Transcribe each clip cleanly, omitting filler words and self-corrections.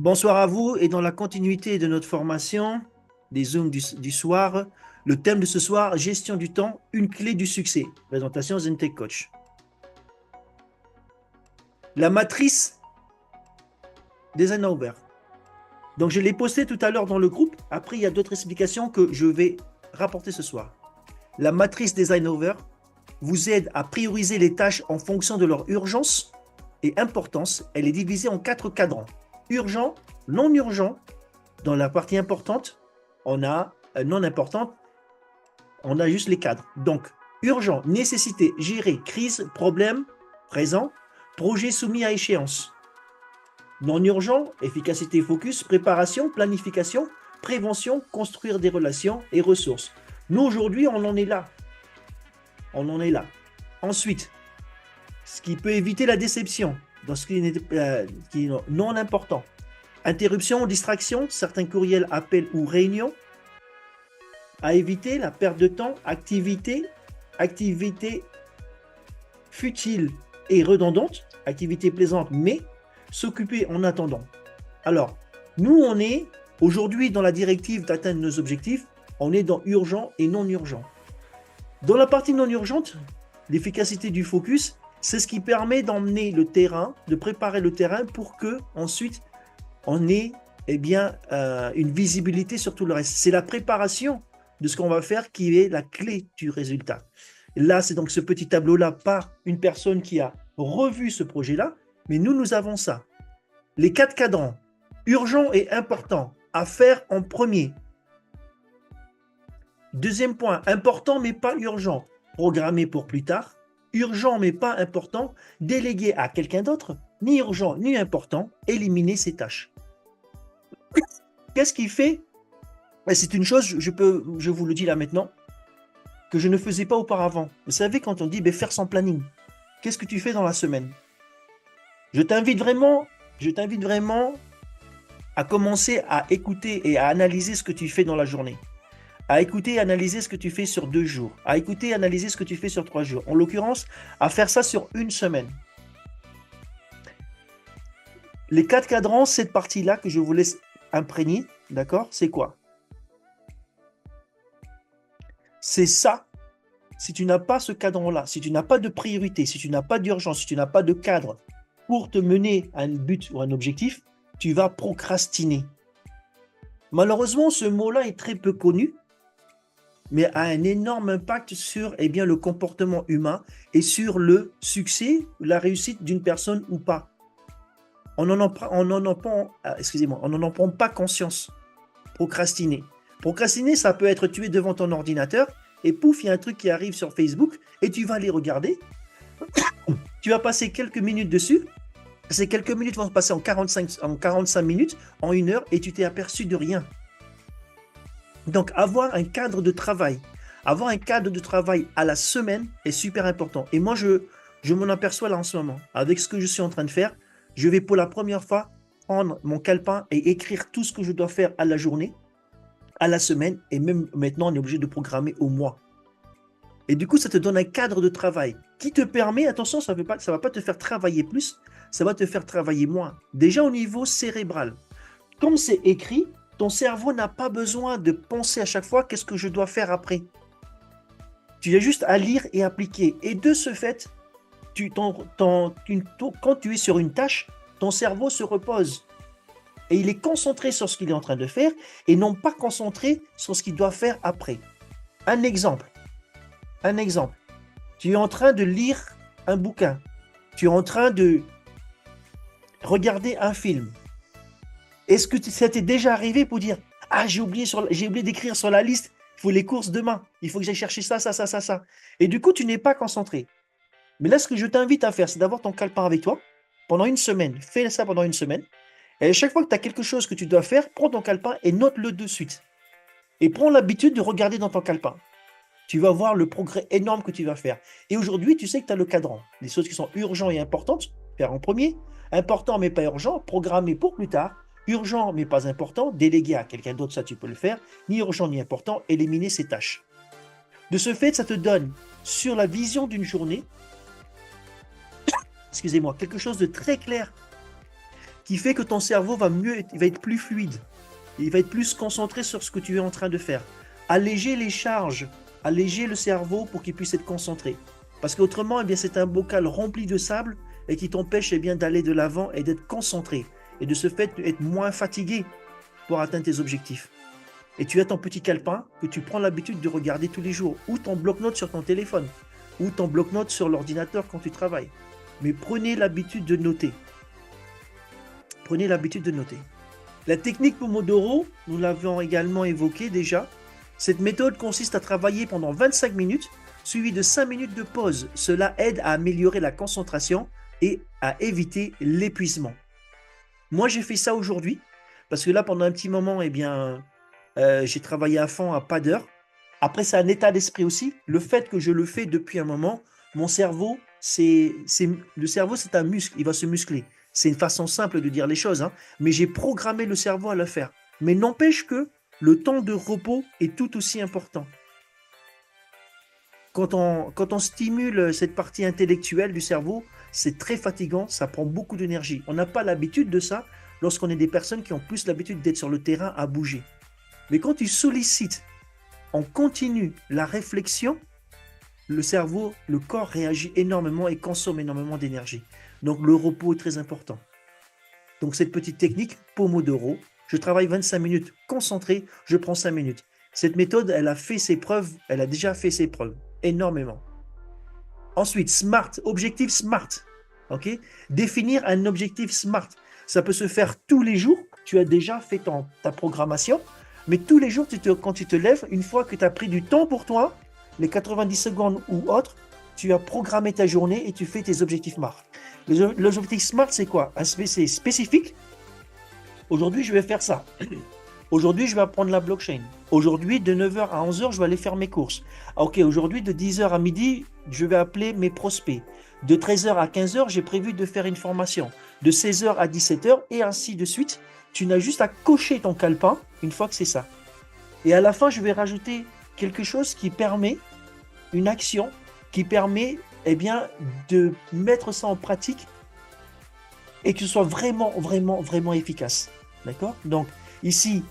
Bonsoir à vous et dans la continuité de notre formation des Zooms du soir, le thème de ce soir, gestion du temps, une clé du succès. Présentation Zentech Coach. La matrice d'Eisenhower. Donc je l'ai posté tout à l'heure dans le groupe. Après, il y a d'autres explications que je vais rapporter ce soir. La matrice d'Eisenhower vous aide à prioriser les tâches en fonction de leur urgence et importance. Elle est divisée en 4 cadrans. Urgent, non urgent. Dans la partie importante, on a non importante, on a juste les cadres. Donc, urgent, nécessité, gérer, crise, problème, présent, projet soumis à échéance. Non urgent, efficacité, focus, préparation, planification, prévention, construire des relations et ressources. Nous, aujourd'hui, on en est là. On en est là. Ensuite, ce qui peut éviter la déception dans ce qui est non important. Interruption, distraction, certains courriels, appels ou réunions. À éviter la perte de temps, activité futile et redondante, activité plaisante, mais s'occuper en attendant. Alors, nous, on est aujourd'hui dans la directive d'atteindre nos objectifs, on est dans urgent et non urgent. Dans la partie non urgente, l'efficacité du focus, c'est ce qui permet d'emmener le terrain, de préparer le terrain pour que ensuite on ait une visibilité sur tout le reste. C'est la préparation de ce qu'on va faire qui est la clé du résultat. Là, c'est donc ce petit tableau-là par une personne qui a revu ce projet-là, mais nous avons ça. Les 4 cadrans, urgent et important, à faire en premier. Deuxième point, important mais pas urgent, programmé pour plus tard. Urgent mais pas important, délégué à quelqu'un d'autre, ni urgent ni important, éliminer ces tâches. Qu'est-ce qui fait? C'est une chose, je vous le dis là maintenant, que je ne faisais pas auparavant. Vous savez, quand on dit faire son planning, qu'est-ce que tu fais dans la semaine? Je t'invite vraiment à commencer à écouter et à analyser ce que tu fais dans la journée. À écouter et analyser ce que tu fais sur 2 jours. À écouter et analyser ce que tu fais sur 3 jours. En l'occurrence, à faire ça sur une semaine. Les 4 cadrans, cette partie-là que je vous laisse imprégner, d'accord? C'est quoi? C'est ça. Si tu n'as pas ce cadran-là, si tu n'as pas de priorité, si tu n'as pas d'urgence, si tu n'as pas de cadre pour te mener à un but ou un objectif, tu vas procrastiner. Malheureusement, ce mot-là est très peu connu, mais a un énorme impact sur le comportement humain et sur le succès, la réussite d'une personne ou pas. On n'en prend pas conscience. Procrastiner. Procrastiner, ça peut être tu es devant ton ordinateur et pouf, il y a un truc qui arrive sur Facebook et tu vas aller regarder. Tu vas passer quelques minutes dessus. Ces quelques minutes vont se passer en 45 minutes, en 1 heure et tu t'es aperçu de rien. Donc, avoir un cadre de travail à la semaine est super important. Et moi, je m'en aperçois là en ce moment. Avec ce que je suis en train de faire, je vais pour la première fois prendre mon calepin et écrire tout ce que je dois faire à la journée, à la semaine, et même maintenant, on est obligé de programmer au mois. Et du coup, ça te donne un cadre de travail qui te permet, attention, ça ne va pas te faire travailler plus, ça va te faire travailler moins. Déjà au niveau cérébral. Comme c'est écrit, ton cerveau n'a pas besoin de penser à chaque fois qu'est-ce que je dois faire après. Tu as juste à lire et appliquer. Et de ce fait, quand tu es sur une tâche, ton cerveau se repose. Et il est concentré sur ce qu'il est en train de faire et non pas concentré sur ce qu'il doit faire après. Un exemple. Tu es en train de lire un bouquin. Tu es en train de regarder un film. Est-ce que ça t'est déjà arrivé pour dire « Ah, j'ai oublié d'écrire sur la liste, il faut les courses demain, il faut que j'aille chercher ça. » Et du coup, tu n'es pas concentré. Mais là, ce que je t'invite à faire, c'est d'avoir ton calepin avec toi pendant une semaine. Fais ça pendant une semaine. Et à chaque fois que tu as quelque chose que tu dois faire, prends ton calepin et note-le de suite. Et prends l'habitude de regarder dans ton calepin. Tu vas voir le progrès énorme que tu vas faire. Et aujourd'hui, tu sais que tu as le cadran. Les choses qui sont urgentes et importantes, faire en premier. Important mais pas urgent, programmer pour plus tard. Urgent mais pas important, déléguer à quelqu'un d'autre, ça tu peux le faire. Ni urgent ni important, éliminer ces tâches. De ce fait, ça te donne, sur la vision d'une journée, quelque chose de très clair qui fait que ton cerveau va être plus fluide. Il va être plus concentré sur ce que tu es en train de faire. Alléger les charges, alléger le cerveau pour qu'il puisse être concentré. Parce qu'autrement, c'est un bocal rempli de sable et qui t'empêche d'aller de l'avant et d'être concentré. Et de ce fait, être moins fatigué pour atteindre tes objectifs. Et tu as ton petit calepin que tu prends l'habitude de regarder tous les jours, ou ton bloc-notes sur ton téléphone, ou ton bloc-notes sur l'ordinateur quand tu travailles. Mais prenez l'habitude de noter. Prenez l'habitude de noter. La technique Pomodoro, nous l'avions également évoquée déjà. Cette méthode consiste à travailler pendant 25 minutes, suivi de 5 minutes de pause. Cela aide à améliorer la concentration et à éviter l'épuisement. Moi, j'ai fait ça aujourd'hui, parce que là, pendant un petit moment, j'ai travaillé à fond à pas d'heure. Après, c'est un état d'esprit aussi. Le fait que je le fais depuis un moment, mon cerveau, le cerveau, c'est un muscle, il va se muscler. C'est une façon simple de dire les choses, hein, mais j'ai programmé le cerveau à le faire. Mais n'empêche que le temps de repos est tout aussi important. Quand on stimule cette partie intellectuelle du cerveau, c'est très fatigant, ça prend beaucoup d'énergie. On n'a pas l'habitude de ça lorsqu'on est des personnes qui ont plus l'habitude d'être sur le terrain à bouger. Mais quand tu sollicites en continu la réflexion, le cerveau, le corps réagit énormément et consomme énormément d'énergie. Donc le repos est très important. Donc cette petite technique, Pomodoro, je travaille 25 minutes concentré, je prends 5 minutes. Cette méthode, elle a déjà fait ses preuves, énormément. Ensuite, SMART, objectif SMART. Okay? Définir un objectif SMART. Ça peut se faire tous les jours, tu as déjà fait ta programmation, mais tous les jours, quand tu te lèves, une fois que tu as pris du temps pour toi, les 90 secondes ou autres, tu as programmé ta journée et tu fais tes objectifs SMART. L'objectif SMART, c'est quoi? C'est spécifique. Aujourd'hui, je vais faire ça. Aujourd'hui, je vais apprendre la blockchain. Aujourd'hui, de 9h à 11h, je vais aller faire mes courses. Ok, aujourd'hui, de 10h à midi, je vais appeler mes prospects. De 13h à 15h, j'ai prévu de faire une formation. De 16h à 17h, et ainsi de suite. Tu n'as juste à cocher ton calepin une fois que c'est ça. Et à la fin, je vais rajouter quelque chose qui permet, une action qui permet de mettre ça en pratique et que ce soit vraiment, vraiment, vraiment efficace. D'accord? Donc, ici,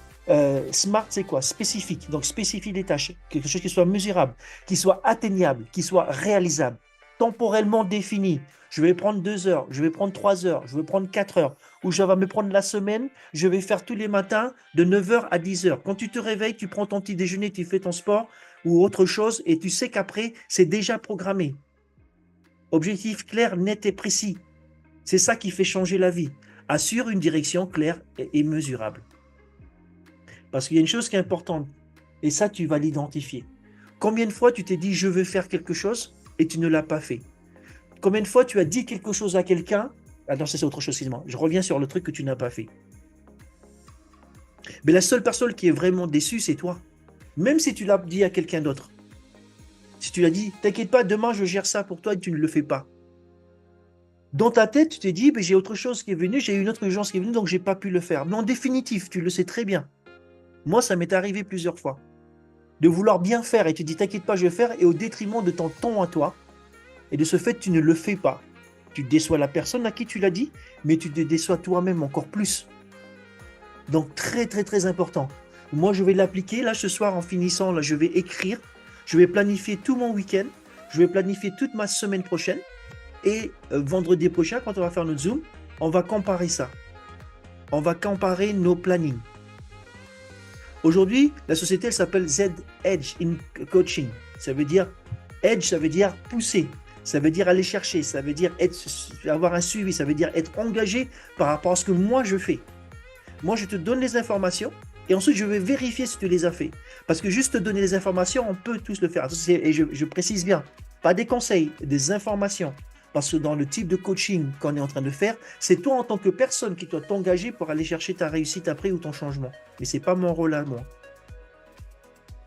SMART, c'est quoi? Spécifique. Donc, spécifie les tâches. Quelque chose qui soit mesurable, qui soit atteignable, qui soit réalisable, temporellement défini. Je vais prendre 2 heures, je vais prendre 3 heures, je vais prendre 4 heures, ou je vais me prendre la semaine, je vais faire tous les matins de 9h à 10h. Quand tu te réveilles, tu prends ton petit déjeuner, tu fais ton sport ou autre chose, et tu sais qu'après, c'est déjà programmé. Objectif clair, net et précis. C'est ça qui fait changer la vie. Assure une direction claire et mesurable. Parce qu'il y a une chose qui est importante, et ça, tu vas l'identifier. Combien de fois tu t'es dit « je veux faire quelque chose » et tu ne l'as pas fait? Combien de fois tu as dit quelque chose à quelqu'un? Non, c'est autre chose, excuse-moi. Je reviens sur le truc que tu n'as pas fait. Mais la seule personne qui est vraiment déçue, c'est toi. Même si tu l'as dit à quelqu'un d'autre. Si tu l'as dit, t'inquiète pas, demain je gère ça pour toi et tu ne le fais pas. Dans ta tête, tu t'es dit, j'ai autre chose qui est venue, j'ai une autre urgence qui est venue, donc j'ai pas pu le faire. Mais en définitive, tu le sais très bien. Moi, ça m'est arrivé plusieurs fois. De vouloir bien faire et tu dis, t'inquiète pas, je vais faire, et au détriment de ton temps à toi, et de ce fait, tu ne le fais pas. Tu déçois la personne à qui tu l'as dit, mais tu te déçois toi-même encore plus. Donc, très, très, très important. Moi, je vais l'appliquer. Là, ce soir, en finissant, là, je vais écrire. Je vais planifier tout mon week-end. Je vais planifier toute ma semaine prochaine. Et vendredi prochain, quand on va faire notre Zoom, on va comparer ça. On va comparer nos plannings. Aujourd'hui, la société, elle s'appelle Z Edge in Coaching. Ça veut dire Edge, ça veut dire pousser. Ça veut dire aller chercher. Ça veut dire avoir un suivi. Ça veut dire être engagé par rapport à ce que moi, je fais. Moi, je te donne les informations et ensuite, je vais vérifier si tu les as fait. Parce que juste te donner les informations, on peut tous le faire. Et je précise bien, pas des conseils, des informations. Parce que dans le type de coaching qu'on est en train de faire, c'est toi en tant que personne qui dois t'engager pour aller chercher ta réussite après ou ton changement. Mais ce n'est pas mon rôle à moi.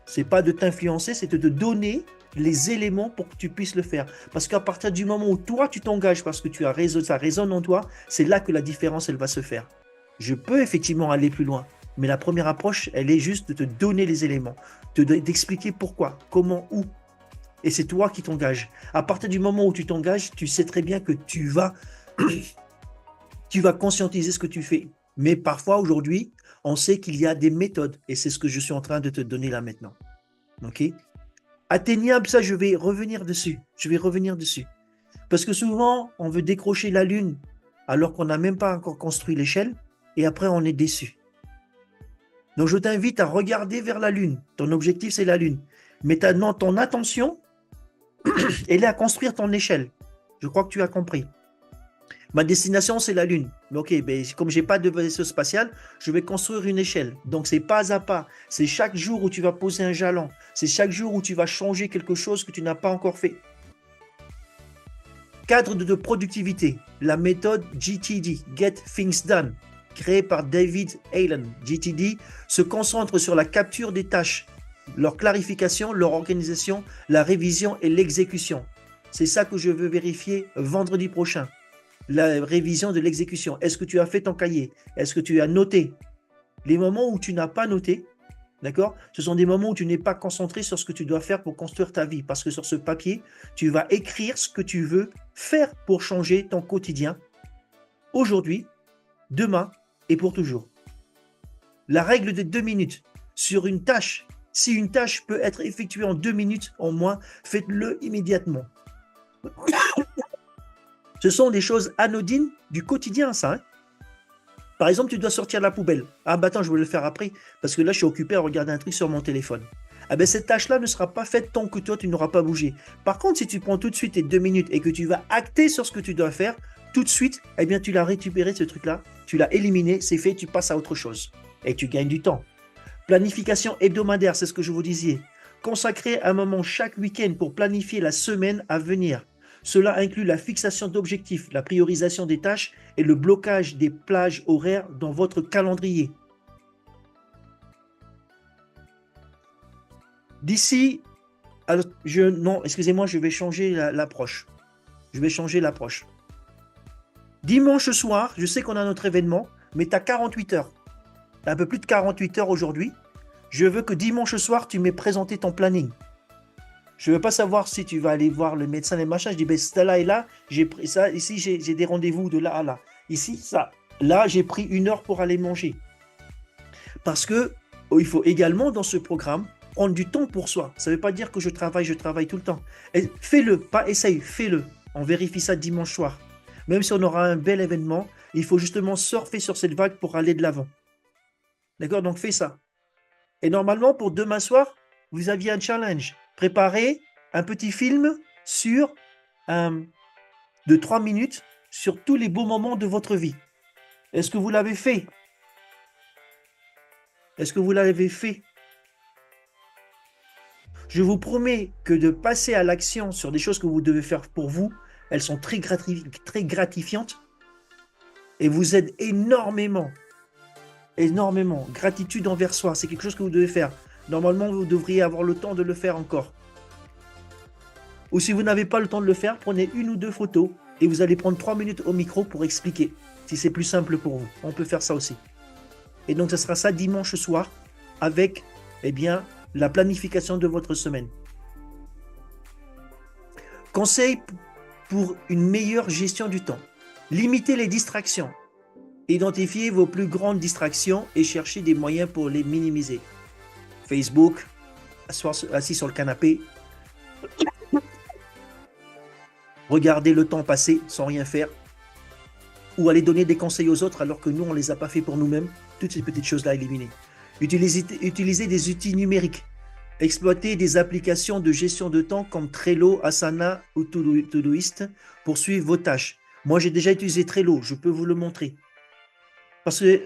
Ce n'est pas de t'influencer, c'est de te donner les éléments pour que tu puisses le faire. Parce qu'à partir du moment où toi, tu t'engages parce que ça résonne en toi, c'est là que la différence, elle va se faire. Je peux effectivement aller plus loin, mais la première approche, elle est juste de te donner les éléments, d'expliquer pourquoi, comment, où. Et c'est toi qui t'engages. À partir du moment où tu t'engages, tu sais très bien que tu vas Tu vas conscientiser ce que tu fais. Mais parfois, aujourd'hui, on sait qu'il y a des méthodes. Et c'est ce que je suis en train de te donner là maintenant. OK? Atteignable, ça, je vais revenir dessus. Je vais revenir dessus. Parce que souvent, on veut décrocher la Lune alors qu'on n'a même pas encore construit l'échelle. Et après, on est déçu. Donc, je t'invite à regarder vers la Lune. Ton objectif, c'est la Lune. Mais ton attention, elle est à construire ton échelle. Je crois que tu as compris. Ma destination, c'est la Lune. Ok, ben, comme je n'ai pas de vaisseau spatial, je vais construire une échelle. Donc, c'est pas à pas. C'est chaque jour où tu vas poser un jalon. C'est chaque jour où tu vas changer quelque chose que tu n'as pas encore fait. Cadre de productivité. La méthode GTD, Get Things Done, créée par David Allen. GTD se concentre sur la capture des tâches, leur clarification, leur organisation, la révision et l'exécution. C'est ça que je veux vérifier vendredi prochain. La révision de l'exécution. Est-ce que tu as fait ton cahier? Est-ce que tu as noté? Les moments où tu n'as pas noté, d'accord? Ce sont des moments où tu n'es pas concentré sur ce que tu dois faire pour construire ta vie. Parce que sur ce papier, tu vas écrire ce que tu veux faire pour changer ton quotidien aujourd'hui, demain et pour toujours. La règle des 2 minutes sur une tâche. Si une tâche peut être effectuée en 2 minutes en moins, faites-le immédiatement. Ce sont des choses anodines du quotidien, ça. Hein. Par exemple, tu dois sortir la poubelle. Ah, bah attends, je vais le faire après, parce que là, je suis occupé à regarder un truc sur mon téléphone. Ah ben, cette tâche-là ne sera pas faite tant que toi, tu n'auras pas bougé. Par contre, si tu prends tout de suite tes 2 minutes et que tu vas acter sur ce que tu dois faire, tout de suite, eh bien, tu l'as récupéré, ce truc-là, tu l'as éliminé, c'est fait, tu passes à autre chose. Et tu gagnes du temps. Planification hebdomadaire, c'est ce que je vous disais. Consacrer un moment chaque week-end pour planifier la semaine à venir. Cela inclut la fixation d'objectifs, la priorisation des tâches et le blocage des plages horaires dans votre calendrier. D'ici, excusez-moi, je vais changer l'approche. Je vais changer l'approche. Dimanche soir, je sais qu'on a notre événement, mais tu as 48 heures. Tu as un peu plus de 48 heures aujourd'hui. Je veux que dimanche soir, tu m'aies présenté ton planning. Je ne veux pas savoir si tu vas aller voir le médecin et machin. Je dis, ben, là et là, j'ai pris ça. Ici, j'ai des rendez-vous de là à là. Ici, ça. Là, j'ai pris 1 heure pour aller manger. Parce que il faut également, dans ce programme, prendre du temps pour soi. Ça ne veut pas dire que je travaille tout le temps. Et fais-le, pas essaye, fais-le. On vérifie ça dimanche soir. Même si on aura un bel événement, il faut justement surfer sur cette vague pour aller de l'avant. D'accord? Donc, fais ça. Et normalement, pour demain soir, vous aviez un challenge. Préparez un petit film de 3 minutes sur tous les beaux moments de votre vie. Est-ce que vous l'avez fait? Est-ce que vous l'avez fait? Je vous promets que de passer à l'action sur des choses que vous devez faire pour vous, elles sont très gratifiantes et vous aident énormément. Énormément. Gratitude envers soi, c'est quelque chose que vous devez faire. Normalement, vous devriez avoir le temps de le faire encore. Ou si vous n'avez pas le temps de le faire, prenez 1 ou 2 photos et vous allez prendre 3 minutes au micro pour expliquer. Si c'est plus simple pour vous, on peut faire ça aussi. Et donc, ce sera ça dimanche soir avec, eh bien, la planification de votre semaine. Conseil pour une meilleure gestion du temps. Limitez les distractions. Identifiez vos plus grandes distractions et cherchez des moyens pour les minimiser. Facebook, assis sur le canapé, regarder le temps passer sans rien faire, ou aller donner des conseils aux autres alors que nous, on ne les a pas fait pour nous-mêmes. Toutes ces petites choses-là à éliminer. Utilisez des outils numériques. Exploitez des applications de gestion de temps comme Trello, Asana ou Todoist pour suivre vos tâches. Moi, j'ai déjà utilisé Trello, je peux vous le montrer. Parce qu'il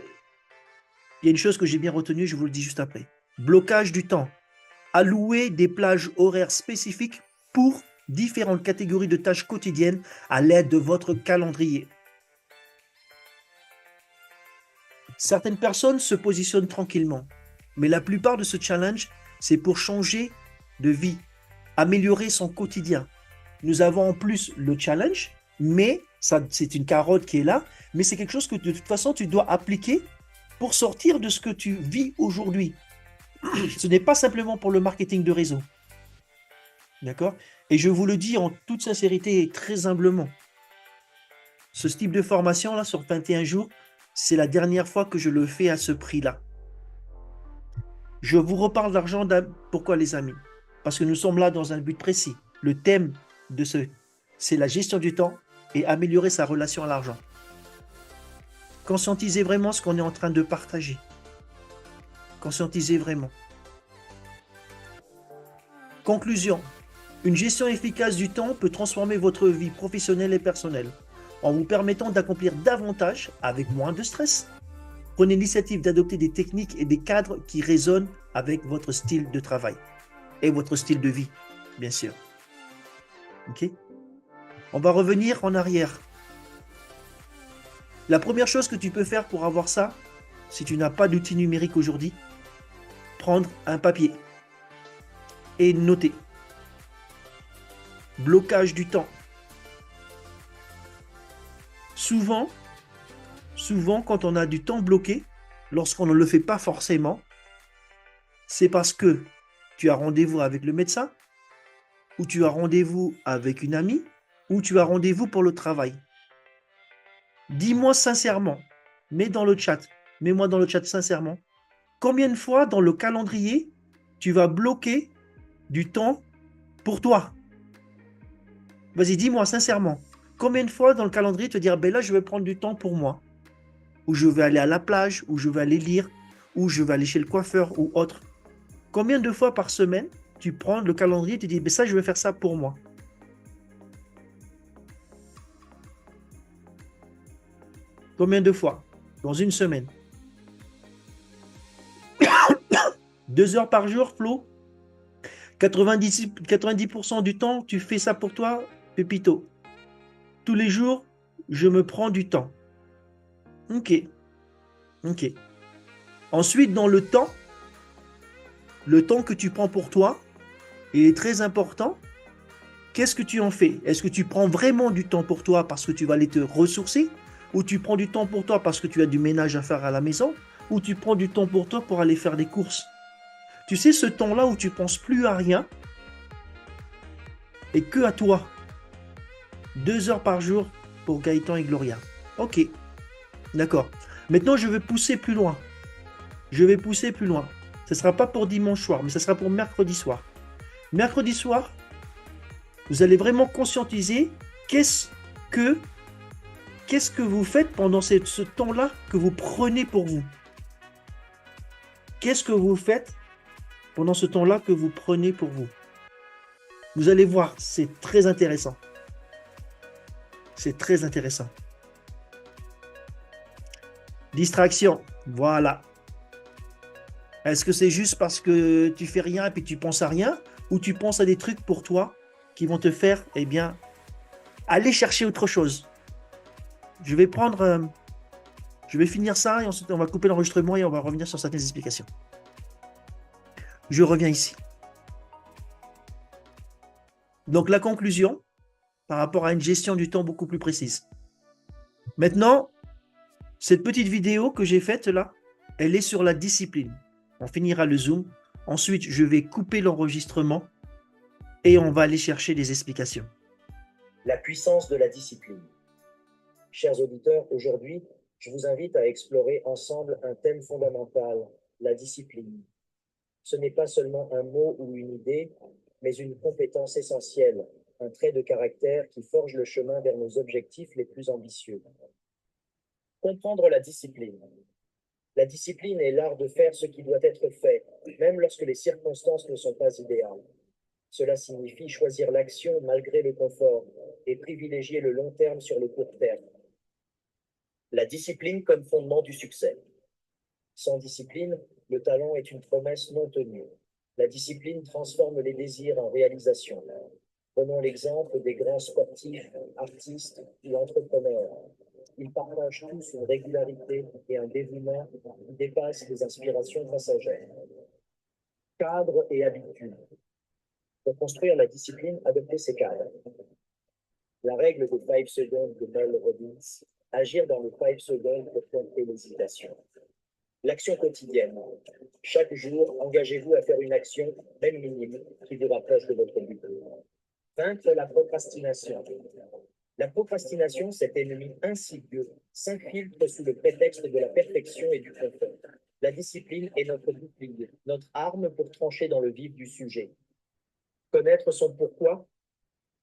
y a une chose que j'ai bien retenue, je vous le dis juste après. Blocage du temps. Allouez des plages horaires spécifiques pour différentes catégories de tâches quotidiennes à l'aide de votre calendrier. Certaines personnes se positionnent tranquillement, mais la plupart de ce challenge, c'est pour changer de vie, améliorer son quotidien. Nous avons en plus le challenge, mais ça, c'est une carotte qui est là, mais c'est quelque chose que de toute façon, tu dois appliquer pour sortir de ce que tu vis aujourd'hui. Ce n'est pas simplement pour le marketing de réseau. D'accord? Et je vous le dis en toute sincérité et très humblement. Ce type de formation-là, sur 21 jours, c'est la dernière fois que je le fais à ce prix-là. Je vous reparle d'argent. Pourquoi, les amis? Parce que nous sommes là dans un but précis. Le thème c'est la gestion du temps et améliorer sa relation à l'argent. Conscientisez vraiment ce qu'on est en train de partager. Conscientisez vraiment. Conclusion. Une gestion efficace du temps peut transformer votre vie professionnelle et personnelle en vous permettant d'accomplir davantage avec moins de stress. Prenez l'initiative d'adopter des techniques et des cadres qui résonnent avec votre style de travail et votre style de vie, bien sûr. Ok? On va revenir en arrière. La première chose que tu peux faire pour avoir ça, si tu n'as pas d'outil numérique aujourd'hui, prendre un papier et noter. Blocage du temps. Souvent, quand on a du temps bloqué, lorsqu'on ne le fait pas forcément, c'est parce que tu as rendez-vous avec le médecin, ou tu as rendez-vous avec une amie, ou tu as rendez-vous pour le travail. Dis-moi sincèrement, mets-moi dans le chat sincèrement, combien de fois dans le calendrier tu vas bloquer du temps pour toi? Vas-y, dis-moi sincèrement, combien de fois dans le calendrier te dire, ben là, je vais prendre du temps pour moi, ou je vais aller à la plage, ou je vais aller lire, ou je vais aller chez le coiffeur, ou autre. Combien de fois par semaine tu prends le calendrier et tu dis, ben ça, je vais faire ça pour moi? Combien de fois dans une semaine? 2 heures par jour, Flo? 90% du temps, tu fais ça pour toi, Pépito. Tous les jours, je me prends du temps. Ok. Ok. Ensuite, dans le temps que tu prends pour toi, il est très important. Qu'est-ce que tu en fais? Est-ce que tu prends vraiment du temps pour toi parce que tu vas aller te ressourcer? Ou tu prends du temps pour toi parce que tu as du ménage à faire à la maison? Ou tu prends du temps pour toi pour aller faire des courses? Tu sais, ce temps-là où tu penses plus à rien et que à toi. 2 heures par jour pour Gaëtan et Gloria. Ok, d'accord. Maintenant, je vais pousser plus loin. Ce ne sera pas pour dimanche soir, mais ce sera pour mercredi soir. Mercredi soir, vous allez vraiment conscientiser qu'est-ce que vous faites pendant ce temps-là que vous prenez pour vous. Qu'est-ce que vous faites pendant ce temps-là que vous prenez pour vous? Vous allez voir, c'est très intéressant. C'est très intéressant. Distraction, voilà. Est-ce que c'est juste parce que tu fais rien et puis tu penses à rien, ou tu penses à des trucs pour toi qui vont te faire, eh bien, aller chercher autre chose? Je vais finir ça et ensuite on va couper l'enregistrement et on va revenir sur certaines explications. Je reviens ici. Donc la conclusion par rapport à une gestion du temps beaucoup plus précise. Maintenant, cette petite vidéo que j'ai faite là, elle est sur la discipline. On finira le Zoom. Ensuite, je vais couper l'enregistrement et on va aller chercher des explications. La puissance de la discipline. Chers auditeurs, aujourd'hui, je vous invite à explorer ensemble un thème fondamental, la discipline. Ce n'est pas seulement un mot ou une idée, mais une compétence essentielle, un trait de caractère qui forge le chemin vers nos objectifs les plus ambitieux. Comprendre la discipline. La discipline est l'art de faire ce qui doit être fait, même lorsque les circonstances ne sont pas idéales. Cela signifie choisir l'action malgré le confort et privilégier le long terme sur le court terme. La discipline comme fondement du succès. Sans discipline, le talent est une promesse non tenue. La discipline transforme les désirs en réalisation. Prenons l'exemple des grands sportifs, artistes ou entrepreneurs. Ils partagent tous une régularité et un dévouement qui dépassent les inspirations passagères. Cadre et habitude. Pour construire la discipline, adoptez ces cadres. La règle des 5 secondes de Mel Robbins, agir dans les 5 secondes pour contrer l'hésitation. L'action quotidienne. Chaque jour, engagez-vous à faire une action, même minime, qui vous rapproche de votre but. Vaincre la procrastination. La procrastination, cet ennemi insidieux, s'infiltre sous le prétexte de la perfection et du confort. La discipline est notre bouclier, notre arme pour trancher dans le vif du sujet. Connaître son pourquoi.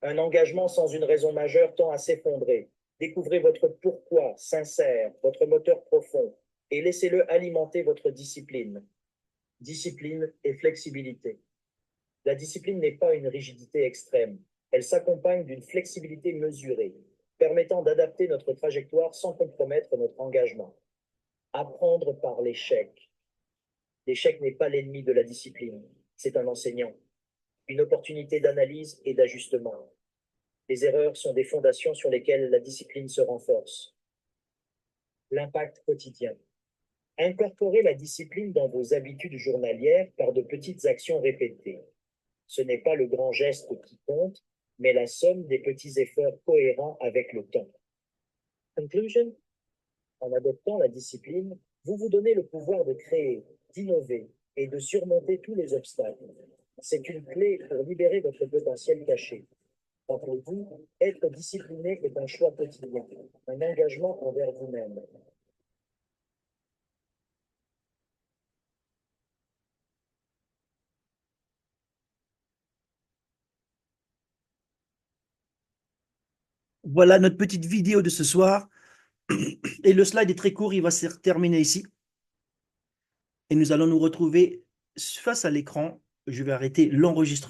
Un engagement sans une raison majeure tend à s'effondrer. Découvrez votre pourquoi sincère, votre moteur profond, et laissez-le alimenter votre discipline. Discipline et flexibilité. La discipline n'est pas une rigidité extrême. Elle s'accompagne d'une flexibilité mesurée, permettant d'adapter notre trajectoire sans compromettre notre engagement. Apprendre par l'échec. L'échec n'est pas l'ennemi de la discipline, c'est un enseignant, une opportunité d'analyse et d'ajustement. Les erreurs sont des fondations sur lesquelles la discipline se renforce. L'impact quotidien. Incorporez la discipline dans vos habitudes journalières par de petites actions répétées. Ce n'est pas le grand geste qui compte, mais la somme des petits efforts cohérents avec le temps. Conclusion. En adoptant la discipline, vous vous donnez le pouvoir de créer, d'innover et de surmonter tous les obstacles. C'est une clé pour libérer votre potentiel caché. Rappelez-vous, être discipliné est un choix quotidien, un engagement envers vous-même. Voilà notre petite vidéo de ce soir. Et le slide est très court, il va se terminer ici. Et nous allons nous retrouver face à l'écran. Je vais arrêter l'enregistrement.